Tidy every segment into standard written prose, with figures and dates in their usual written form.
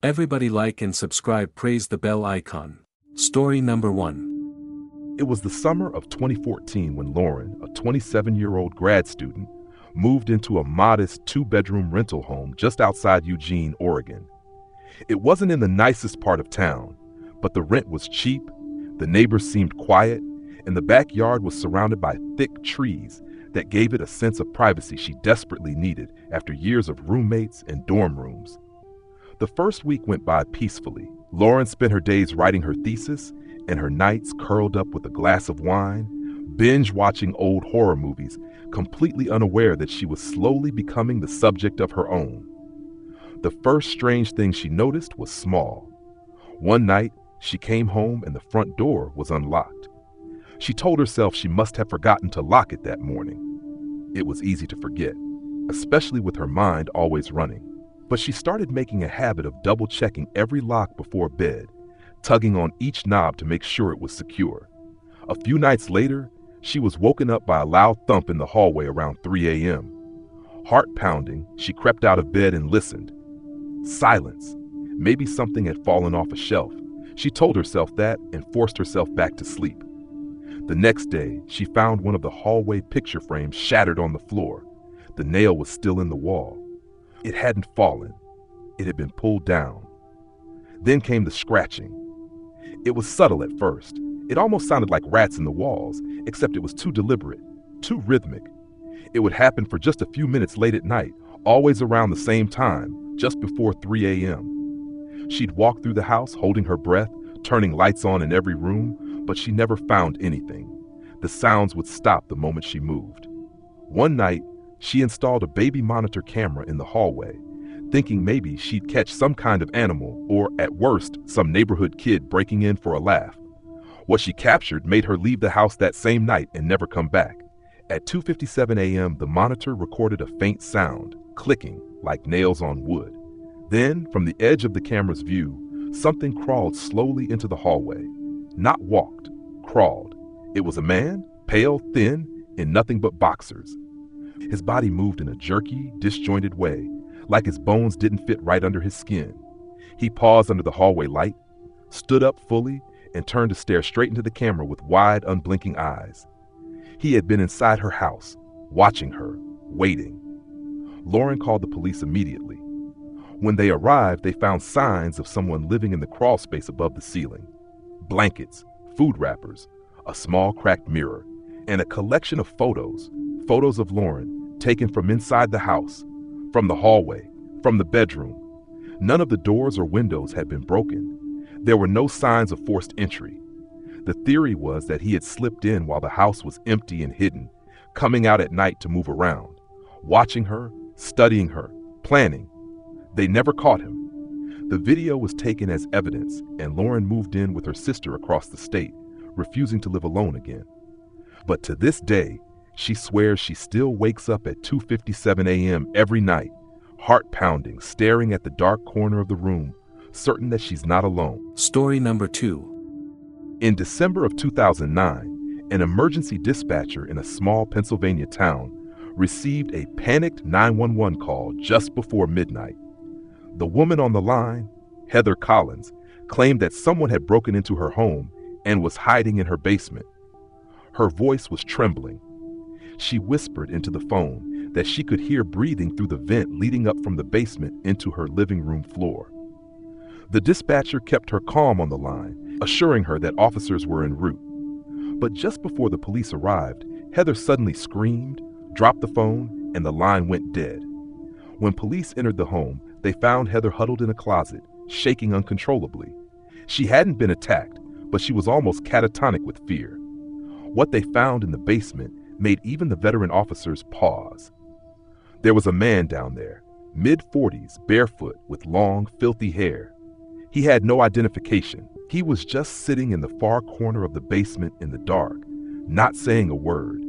Everybody like and subscribe, praise the bell icon. Story number 1. It was the summer of 2014 when Lauren, a 27-year-old grad student, moved into a modest 2-bedroom rental home just outside Eugene, Oregon. It wasn't in the nicest part of town, but the rent was cheap, the neighbors seemed quiet, and the backyard was surrounded by thick trees that gave it a sense of privacy she desperately needed after years of roommates and dorm rooms. The first week went by peacefully. Lauren spent her days writing her thesis and her nights curled up with a glass of wine, binge-watching old horror movies, completely unaware that she was slowly becoming the subject of her own. The first strange thing she noticed was small. One night, she came home and the front door was unlocked. She told herself she must have forgotten to lock it that morning. It was easy to forget, especially with her mind always running. But she started making a habit of double-checking every lock before bed, tugging on each knob to make sure it was secure. A few nights later, she was woken up by a loud thump in the hallway around 3 a.m. Heart pounding, she crept out of bed and listened. Silence. Maybe something had fallen off a shelf. She told herself that and forced herself back to sleep. The next day, she found one of the hallway picture frames shattered on the floor. The nail was still in the wall. It hadn't fallen. It had been pulled down. Then came the scratching. It was subtle at first. It almost sounded like rats in the walls, except it was too deliberate, too rhythmic. It would happen for just a few minutes late at night, always around the same time, just before 3 a.m. She'd walk through the house holding her breath, turning lights on in every room, but she never found anything. The sounds would stop the moment she moved. One night, she installed a baby monitor camera in the hallway, thinking maybe she'd catch some kind of animal or, at worst, some neighborhood kid breaking in for a laugh. What she captured made her leave the house that same night and never come back. At 2:57 a.m., the monitor recorded a faint sound, clicking like nails on wood. Then, from the edge of the camera's view, something crawled slowly into the hallway. Not walked, crawled. It was a man, pale, thin, in nothing but boxers. His body moved in a jerky, disjointed way, like his bones didn't fit right under his skin. He paused under the hallway light, stood up fully, and turned to stare straight into the camera with wide, unblinking eyes. He had been inside her house, watching her, waiting. Lauren called the police immediately. When they arrived, they found signs of someone living in the crawl space above the ceiling. Blankets, food wrappers, a small cracked mirror, and a collection of photos of Lauren taken from inside the house, from the hallway, from the bedroom. None of the doors or windows had been broken. There were no signs of forced entry. The theory was that he had slipped in while the house was empty and hidden, coming out at night to move around, watching her, studying her, planning. They never caught him. The video was taken as evidence, and Lauren moved in with her sister across the state, refusing to live alone again. But to this day, she swears she still wakes up at 2:57 a.m. every night, heart pounding, staring at the dark corner of the room, certain that she's not alone. Story number 2. In December of 2009, an emergency dispatcher in a small Pennsylvania town received a panicked 911 call just before midnight. The woman on the line, Heather Collins, claimed that someone had broken into her home and was hiding in her basement. Her voice was trembling. She whispered into the phone that she could hear breathing through the vent leading up from the basement into her living room floor. The dispatcher kept her calm on the line, assuring her that officers were en route. But just before the police arrived, Heather suddenly screamed, dropped the phone, and the line went dead. When police entered the home, they found Heather huddled in a closet, shaking uncontrollably. She hadn't been attacked, but she was almost catatonic with fear. What they found in the basement made even the veteran officers pause. There was a man down there, mid-40s, barefoot, with long, filthy hair. He had no identification. He was just sitting in the far corner of the basement in the dark, not saying a word.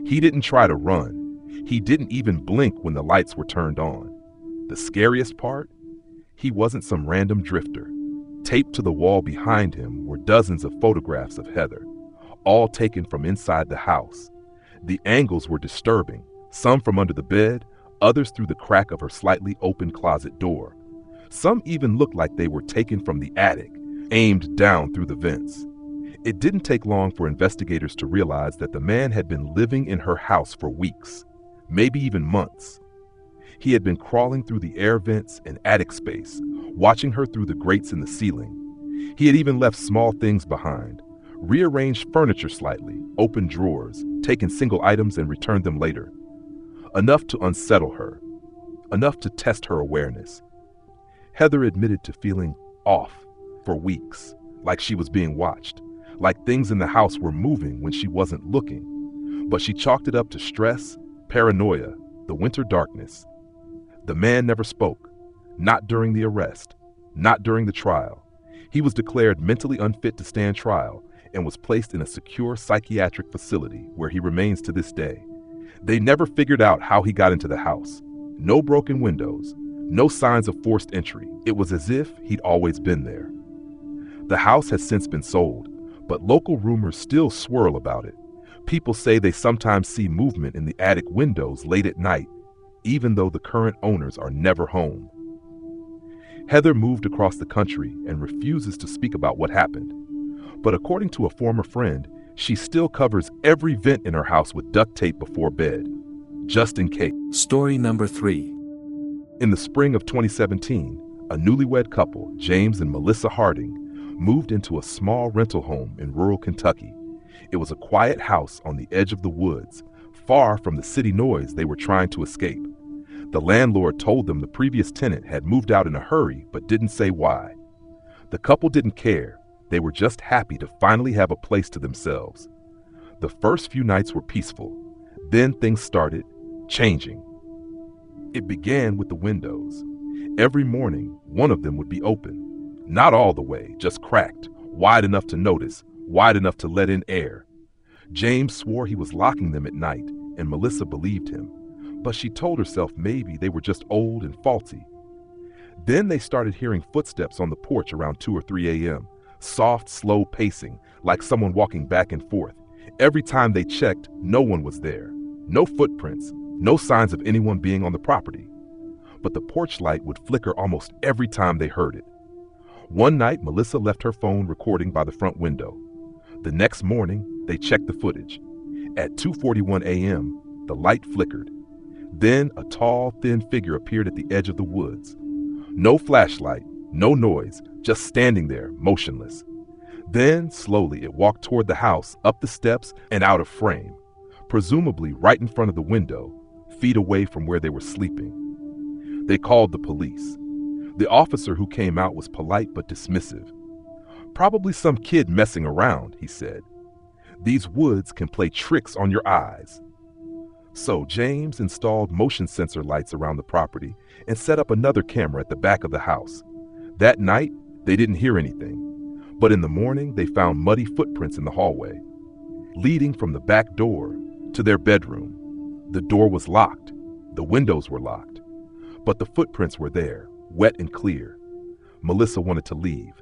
He didn't try to run. He didn't even blink when the lights were turned on. The scariest part? He wasn't some random drifter. Taped to the wall behind him were dozens of photographs of Heather, all taken from inside the house. The angles were disturbing, some from under the bed, others through the crack of her slightly open closet door. Some even looked like they were taken from the attic, aimed down through the vents. It didn't take long for investigators to realize that the man had been living in her house for weeks, maybe even months. He had been crawling through the air vents and attic space, watching her through the grates in the ceiling. He had even left small things behind, rearranged furniture slightly, opened drawers, taken single items and returned them later. Enough to unsettle her, enough to test her awareness. Heather admitted to feeling off for weeks, like she was being watched, like things in the house were moving when she wasn't looking. But she chalked it up to stress, paranoia, the winter darkness. The man never spoke, not during the arrest, not during the trial. He was declared mentally unfit to stand trial and was placed in a secure psychiatric facility where he remains to this day. They never figured out how he got into the house. No broken windows, no signs of forced entry. It was as if he'd always been there. The house has since been sold, but local rumors still swirl about it. People say they sometimes see movement in the attic windows late at night, even though the current owners are never home. Heather moved across the country and refuses to speak about what happened. But according to a former friend, she still covers every vent in her house with duct tape before bed, just in case. Story number 3. In the spring of 2017, a newlywed couple, James and Melissa Harding, moved into a small rental home in rural Kentucky. It was a quiet house on the edge of the woods, far from the city noise they were trying to escape. The landlord told them the previous tenant had moved out in a hurry but didn't say why. The couple didn't care. They were just happy to finally have a place to themselves. The first few nights were peaceful. Then things started changing. It began with the windows. Every morning, one of them would be open. Not all the way, just cracked, wide enough to notice, wide enough to let in air. James swore he was locking them at night, and Melissa believed him. But she told herself maybe they were just old and faulty. Then they started hearing footsteps on the porch around 2 or 3 a.m., soft, slow pacing, like someone walking back and forth. Every time they checked, no one was there. No footprints, no signs of anyone being on the property. But the porch light would flicker almost every time they heard it. One night, Melissa left her phone recording by the front window. The next morning, they checked the footage. At 2:41 a.m., the light flickered. Then a tall, thin figure appeared at the edge of the woods. No flashlight, no noise, just standing there, motionless. Then, slowly, it walked toward the house, up the steps, and out of frame, presumably right in front of the window, feet away from where they were sleeping. They called the police. The officer who came out was polite but dismissive. "Probably some kid messing around," he said. "These woods can play tricks on your eyes." So James installed motion sensor lights around the property and set up another camera at the back of the house. That night, they didn't hear anything. But in the morning, they found muddy footprints in the hallway, leading from the back door to their bedroom. The door was locked. The windows were locked. But the footprints were there, wet and clear. Melissa wanted to leave.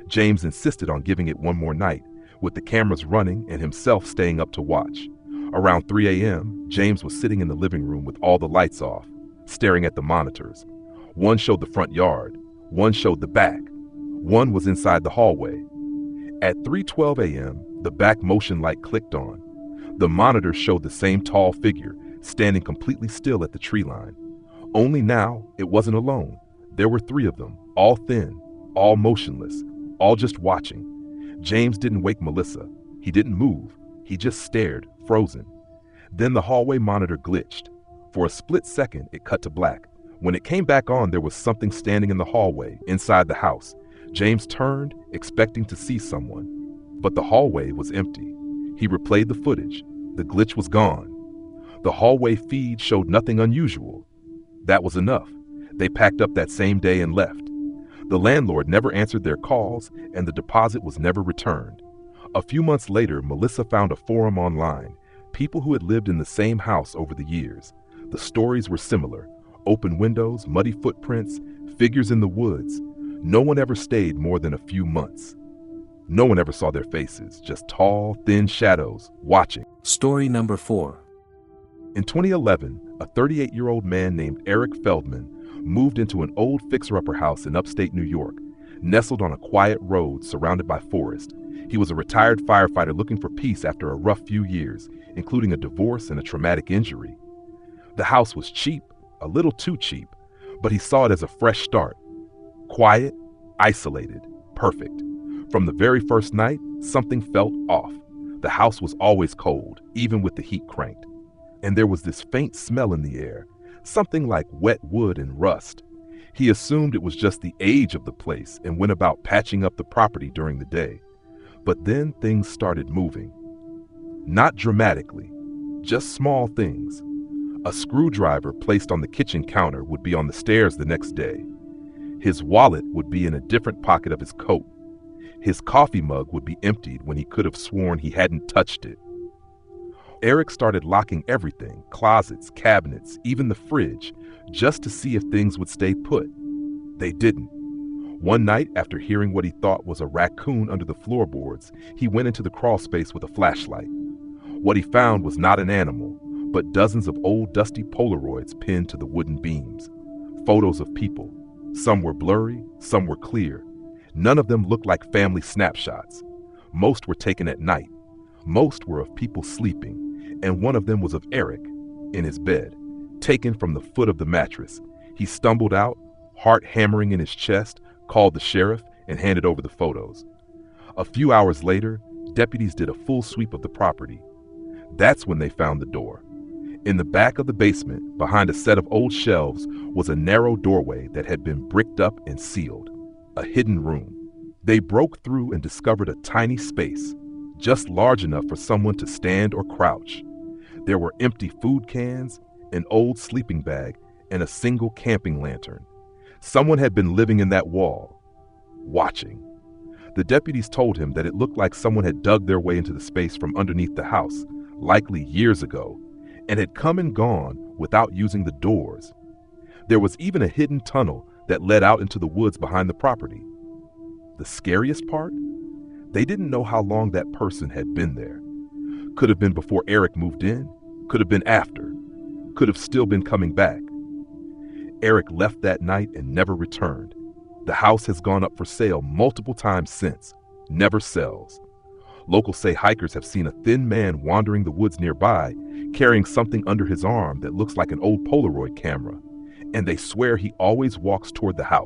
James insisted on giving it one more night, with the cameras running and himself staying up to watch. Around 3 a.m., James was sitting in the living room with all the lights off, staring at the monitors. One showed the front yard, one showed the back, one was inside the hallway. At 3:12 a.m., the back motion light clicked on. The monitor showed the same tall figure, standing completely still at the tree line. Only now, it wasn't alone. There were 3 of them, all thin, all motionless, all just watching. James didn't wake Melissa. He didn't move. He just stared, frozen. Then the hallway monitor glitched. For a split second, it cut to black. When it came back on, there was something standing in the hallway, inside the house. James turned, expecting to see someone. But the hallway was empty. He replayed the footage. The glitch was gone. The hallway feed showed nothing unusual. That was enough. They packed up that same day and left. The landlord never answered their calls, and the deposit was never returned. A few months later, Melissa found a forum online, people who had lived in the same house over the years. The stories were similar: open windows, muddy footprints, figures in the woods. No one ever stayed more than a few months. No one ever saw their faces, just tall, thin shadows, watching. Story number 4. In 2011, a 38-year-old man named Eric Feldman moved into an old fixer-upper house in upstate New York, nestled on a quiet road surrounded by forest. He was a retired firefighter looking for peace after a rough few years, including a divorce and a traumatic injury. The house was cheap, a little too cheap, but he saw it as a fresh start. Quiet, isolated, perfect. From the very first night, something felt off. The house was always cold, even with the heat cranked. And there was this faint smell in the air, something like wet wood and rust. He assumed it was just the age of the place and went about patching up the property during the day. But then things started moving. Not dramatically, just small things. A screwdriver placed on the kitchen counter would be on the stairs the next day. His wallet would be in a different pocket of his coat. His coffee mug would be emptied when he could have sworn he hadn't touched it. Eric started locking everything, closets, cabinets, even the fridge, just to see if things would stay put. They didn't. One night, after hearing what he thought was a raccoon under the floorboards, he went into the crawl space with a flashlight. What he found was not an animal, but dozens of old dusty Polaroids pinned to the wooden beams. Photos of people. Some were blurry, some were clear. None of them looked like family snapshots. Most were taken at night. Most were of people sleeping, and one of them was of Eric, in his bed, taken from the foot of the mattress. He stumbled out, heart hammering in his chest, called the sheriff, and handed over the photos. A few hours later, deputies did a full sweep of the property. That's when they found the door. In the back of the basement, behind a set of old shelves, was a narrow doorway that had been bricked up and sealed. A hidden room. They broke through and discovered a tiny space, just large enough for someone to stand or crouch. There were empty food cans, an old sleeping bag, and a single camping lantern. Someone had been living in that wall, watching. The deputies told him that it looked like someone had dug their way into the space from underneath the house, likely years ago, and had come and gone without using the doors. There was even a hidden tunnel that led out into the woods behind the property. The scariest part? They didn't know how long that person had been there. Could have been before Eric moved in, could have been after, could have still been coming back. Eric left that night and never returned. The house has gone up for sale multiple times since, never sells. Locals say hikers have seen a thin man wandering the woods nearby, carrying something under his arm that looks like an old Polaroid camera, and they swear he always walks toward the house.